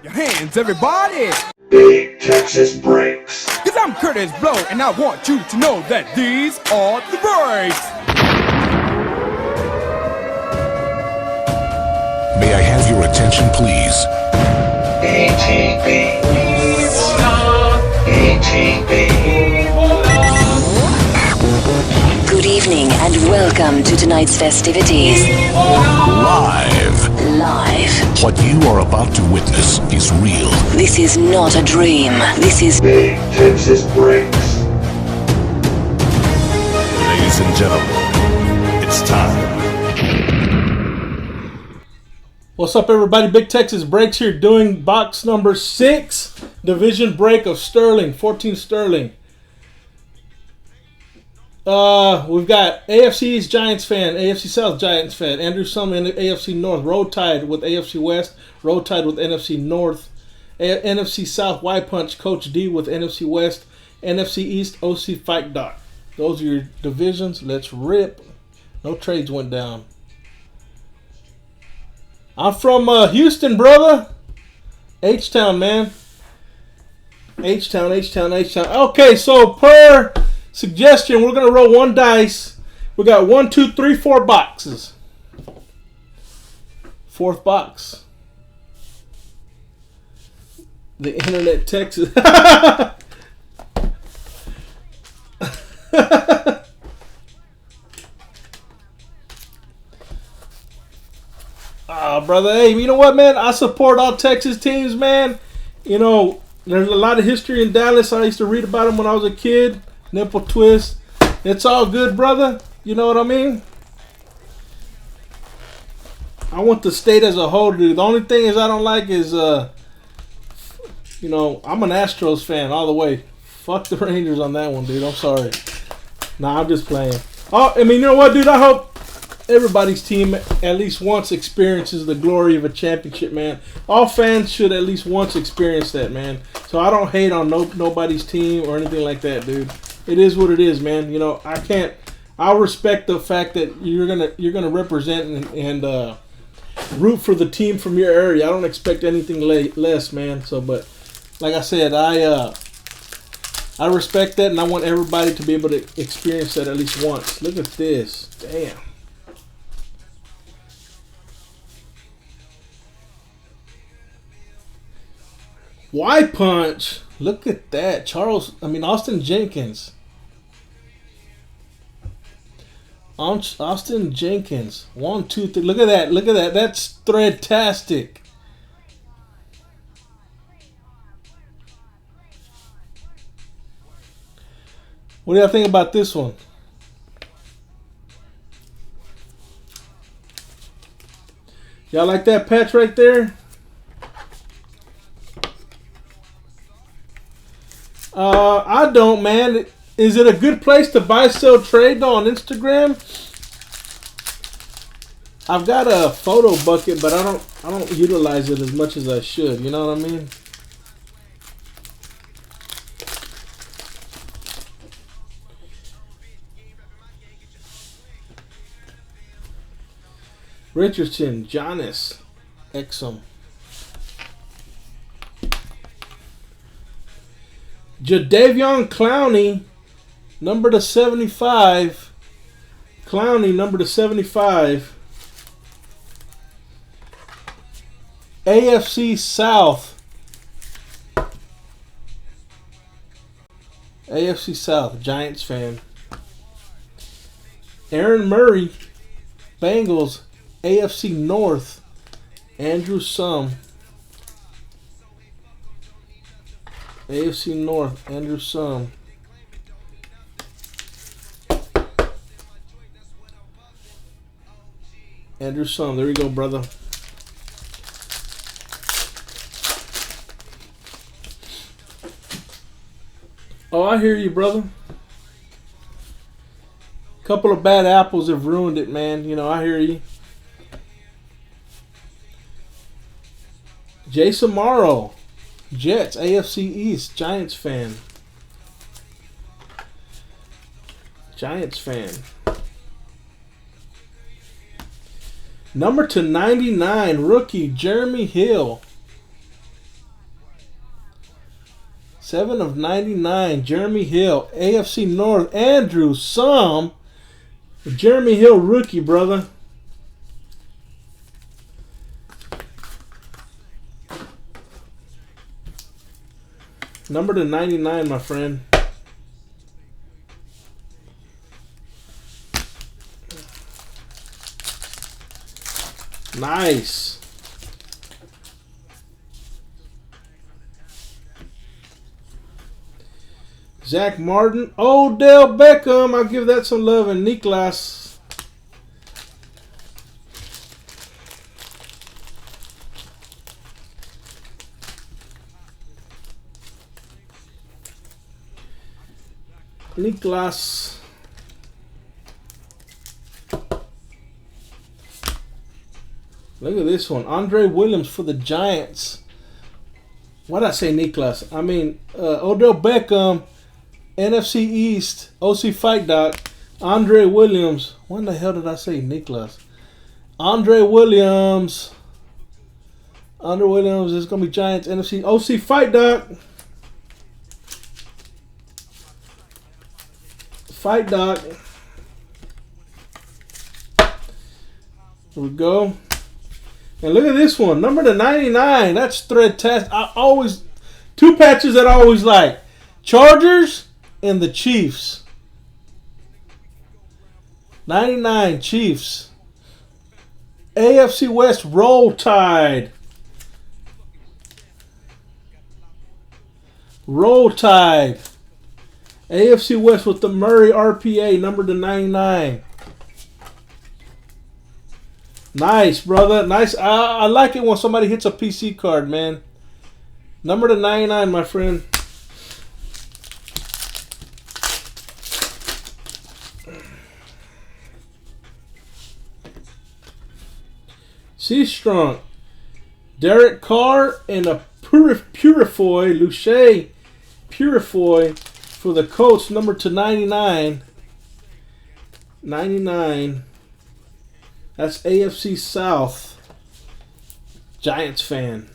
your hands, everybody! Big Texas Breaks. Cause I'm Curtis Blow, and I want you to know that these are the breaks! May I have your attention, please? ATB. ATB. Good evening and welcome to tonight's festivities. Live. What you are about to witness is real. This is not a dream. This is Big Texas Breaks. Ladies and gentlemen, it's time. What's up, everybody? Big Texas Breaks here, doing box number 6, division break of Sterling, 14 Sterling. We've got AFC East Giants fan, AFC South Giants fan, Andrew Sum in AFC North, Road Tide with AFC West, Road Tide with NFC North, NFC South Y Punch, Coach D with NFC West, NFC East OC Fight Doc. Those are your divisions. Let's rip. No trades went down. I'm from Houston, brother. H-Town, man. H-Town. Okay, so per suggestion, we're going to roll one dice. We got 1, 2, 3, 4 boxes. Fourth box. The internet Texas. Brother, hey, you know what, man? I support all Texas teams, man. You know, there's a lot of history in Dallas. I used to read about them when I was a kid. Nipple twist. It's all good, brother. You know what I mean? I want the state as a whole, dude. The only thing is I don't like is, you know, I'm an Astros fan all the way. Fuck the Rangers on that one, dude. I'm sorry. Nah, I'm just playing. Oh, I mean, you know what, dude? I hope everybody's team at least once experiences the glory of a championship, man. All fans should at least once experience that, man. So I don't hate on nobody's team or anything like that, dude. It is what it is, man. You know, I'll respect the fact that you're gonna represent and root for the team from your area. I don't expect anything less, man. So, but like I said, I respect that, and I want everybody to be able to experience that at least once. Look at this, damn. Y Punch, look at that. Austin Jenkins. Austin Jenkins. 1, 2, 3. Look at that. That's threadtastic. What do y'all think about this one? Y'all like that patch right there? I don't, man. Is it a good place to buy, sell, trade on Instagram? I've got a photo bucket, but I don't utilize it as much as I should. You know what I mean? Richardson, Giannis, Exum. Jadeveon Clowney, number to 75. Clowney, number to 75. AFC South. AFC South, Giants fan. Aaron Murray, Bengals. AFC North, Andrew Sum. AFC North, Andrew Sum. Andrew Sum, there you go, brother. Oh, I hear you, brother. Couple of bad apples have ruined it, man. You know, I hear you. Jason Morrow, Jets, AFC East, Giants fan. Number to 99, rookie Jeremy Hill. 7 of 99. Jeremy Hill, AFC North. Andrew Sum. Jeremy Hill rookie, brother. Number to 99, my friend. Nice. Zach Martin. Odell Beckham. I'll give that some love. And Niklas. Niklas. Look at this one. Andre Williams for the Giants. Why did I say Niklas? I mean, Odell Beckham, NFC East, OC Fight Doc, Andre Williams. When the hell did I say Niklas? Andre Williams. Andre Williams is going to be Giants, NFC, OC Fight Doc. Fight Doc. Here we go. And look at this one. Number to 99. That's thread test. I always, two patches that I always like. Chargers and the Chiefs. 99 Chiefs. AFC West Roll Tide. Roll Tide. AFC West with the Murray RPA, number to 99. Nice, brother. Nice. I like it when somebody hits a PC card, man. Number to 99, my friend. C-Strong. Derek Carr and a Purifoy, Luche Purifoy for the Colts, number to 99. 99. That's AFC South. Giants fan.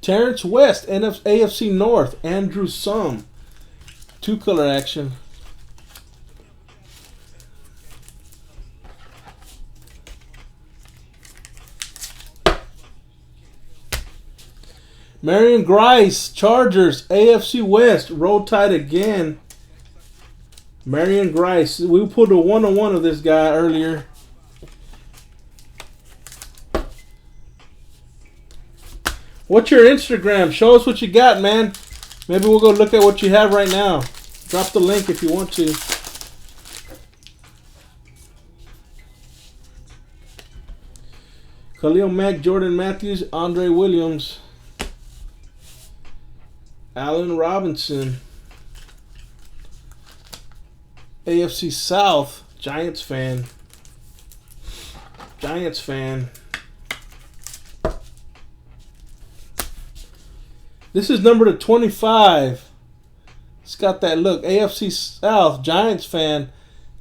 Terrence West, AFC North. Andrew Sum. Two-color action. Marion Grice, Chargers, AFC West, Roll Tide again. Marion Grice. We pulled a 1-on-1 of this guy earlier. What's your Instagram? Show us what you got, man. Maybe we'll go look at what you have right now. Drop the link if you want to. Khalil Mack, Jordan Matthews, Andre Williams. Allen Robinson. AFC South. Giants fan. Giants fan. This is number to 25. It's got that look. AFC South. Giants fan.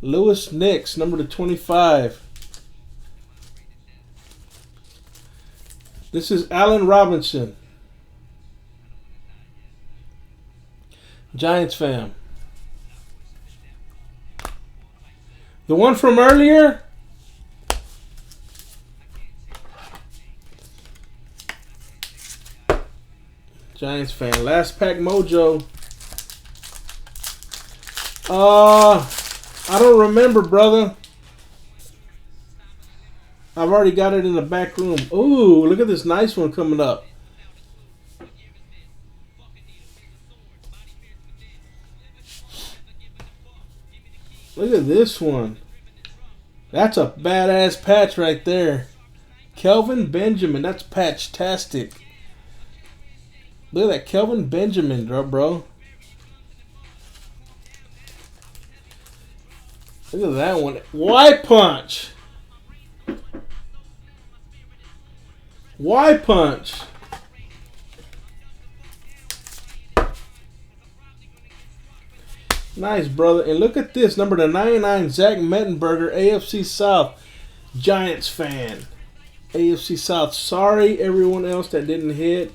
Lewis Nix. Number to 25. This is Allen Robinson. Giants fan. The one from earlier? Giants fan. Last pack mojo. I don't remember, brother. I've already got it in the back room. Ooh, look at this nice one coming up. Look at this one. That's a badass patch right there. Kelvin Benjamin. That's patch-tastic. Look at that Kelvin Benjamin, bro. Look at that one. White punch. White punch. Nice, brother. And look at this. Number to 99, Zach Mettenberger, AFC South. Giants fan. AFC South. Sorry, everyone else that didn't hit.